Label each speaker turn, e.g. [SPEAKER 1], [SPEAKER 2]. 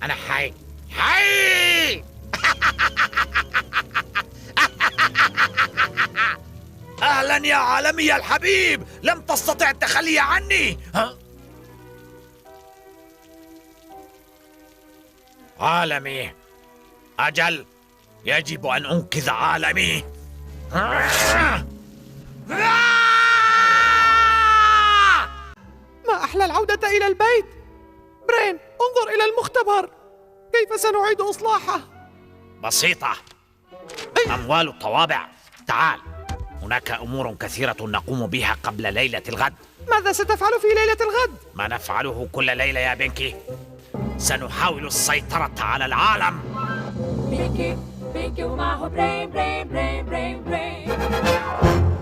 [SPEAKER 1] أنا حي. حي. أهلا يا عالمي الحبيب، لم تستطع التخلي عني. عالمي، أجل، يجب أن أنقذ عالمي.
[SPEAKER 2] ما أحلى العودة إلى البيت. برين، انظر إلى المختبر، كيف سنعيد إصلاحه؟
[SPEAKER 1] بسيطة، أموال الطوابع. تعال، هناك أمور كثيرة نقوم بها قبل ليلة الغد.
[SPEAKER 2] ماذا ستفعل في ليلة الغد؟
[SPEAKER 1] ما نفعله كل ليلة يا بينكي، سنحاول السيطرة على العالم.
[SPEAKER 3] بينكي ومعه برين برين برين برين برين.